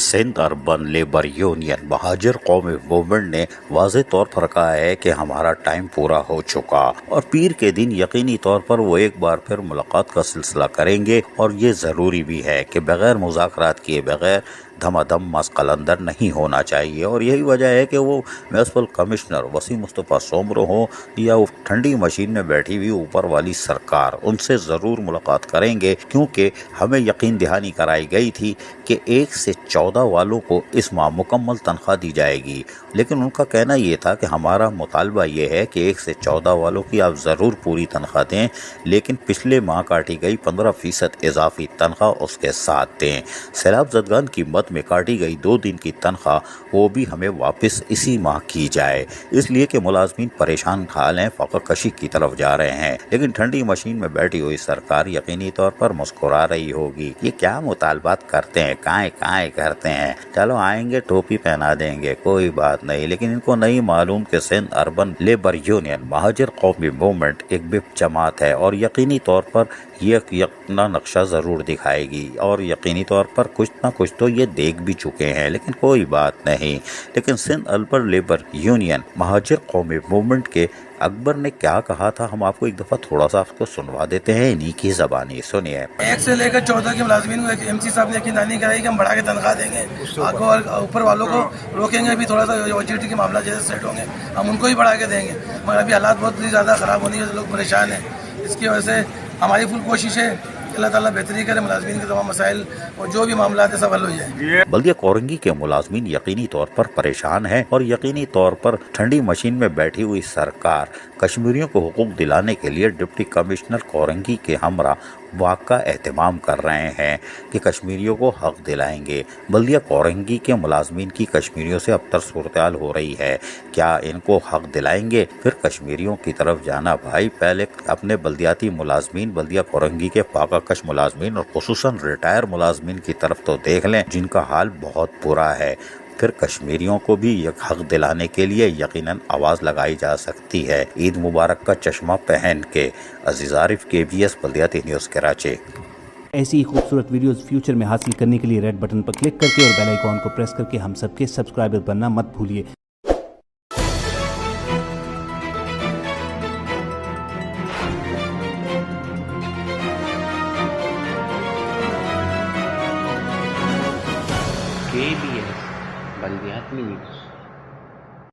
Sindh urban labour union مہاجر قومی movement نے واضح طور پر کہا ہے کہ ہمارا ٹائم پورا ہو چکا اور پیر کے دن یقینی طور پر وہ ایک بار پھر ملاقات کا سلسلہ کریں گے، اور یہ ضروری بھی ہے کہ بغیر مذاکرات کیے بغیر دھما دھم ماسک قلندر نہیں ہونا چاہیے۔ اور یہی وجہ ہے کہ وہ میونسپل کمشنر وسیم مصطفیٰ سومرو ہوں یا وہ ٹھنڈی مشین میں بیٹھی ہوئی اوپر والی سرکار، ان سے ضرور ملاقات کریں گے، کیونکہ ہمیں یقین دہانی کرائی گئی تھی کہ 1 سے 14 والوں کو اس ماہ مکمل تنخواہ دی جائے گی، لیکن ان کا کہنا یہ تھا کہ ہمارا مطالبہ یہ ہے کہ 1 سے 14 والوں کی آپ ضرور پوری تنخواہ دیں، لیکن پچھلے ماہ کاٹی گئی 15% اضافی تنخواہ اس کے ساتھ دیں۔ سیلاب زدگان کی مد میں کاٹی گئی 2 دن کی تنخواہ وہ بھی ہمیں واپس اسی ماہ کی جائے، اس لیے کہ ملازمین پریشان حال ہیں، فقر کشی کی طرف جا رہے ہیں، لیکن ٹھنڈی مشین میں بیٹھی ہوئی سرکار یقینی طور پر مسکرا رہی ہوگی۔ یہ کیا مطالبات کرتے ہیں، کائیں کرتے ہیں، چلو آئیں گے ٹوپی پہنا دیں گے، کوئی بات نہیں، لیکن ان کو نہیں معلوم کہ سندھ اربن لیبر یونین مہاجر قومی موومنٹ ایک بپ جماعت ہے اور یقینی طور پر یہ یکنا نقشہ ضرور دکھائے گی، اور یقینی طور پر کچھ نہ کچھ تو یہ دیکھ بھی چکے ہیں، لیکن کوئی بات نہیں۔ لیکن سندھ اربن لیبر یونین مہاجر قومی موومنٹ کے اکبر نے کیا کہا تھا، ہم آپ کو ایک دفعہ تھوڑا سا آپ کو سنوا دیتے ہیں انہی کی زبانی، سنیے۔ 1 سے لے کر 14 کے ملازمین کو ایم سی صاحب نے یقین دہانی کرائی کہ ہم بڑھا کے تنخواہ دیں گے، اور اوپر والوں کو روکیں گے بھی، تھوڑا سا جی ٹی کے معاملہ جیسے سیٹ ہوں گے ہم ان کو بھی بڑھا کے دیں گے، مگر ابھی حالات بہت زیادہ خراب ہونے کے لوگ پریشان ہیں، اس کی وجہ سے ہماری فل کوشش ہے کہ اللہ تعالیٰ بہتری کرے، ملازمین کے تمام مسائل اور جو بھی معاملات ہیں سب حل ہو جائیں۔ بلدیہ کورنگی کے ملازمین یقینی طور پر پریشان ہیں اور یقینی طور پر ٹھنڈی مشین میں بیٹھی ہوئی سرکار کشمیریوں کو حقوق دلانے کے لیے ڈپٹی کمشنر کورنگی کے ہمراہ واک کا اہتمام کر رہے ہیں کہ کشمیریوں کو حق دلائیں گے۔ بلدیہ کورنگی کے ملازمین کی کشمیریوں سے ابتر صورتحال ہو رہی ہے، کیا ان کو حق دلائیں گے؟ پھر کشمیریوں کی طرف جانا بھائی، پہلے اپنے بلدیاتی ملازمین، بلدیہ کورنگی کے فاقہ کش ملازمین اور خصوصاً ریٹائر ملازمین کی طرف تو دیکھ لیں جن کا حال بہت برا ہے، پھر کشمیریوں کو بھی یک حق دلانے کے لیے یقیناً آواز لگائی جا سکتی ہے۔ عید مبارک کا چشمہ پہن کے عزیز عارف، KBS بلدیاتی نیوز کراچی۔ ایسی ہی خوبصورت ویڈیوز فیوچر میں حاصل کرنے کے لیے ریڈ بٹن پر کلک کر کے اور بیل آئیکن کو پریس کر کے ہم سب کے سبسکرائبر بننا مت بھولیے۔ KBS بلدیاتی نیوز۔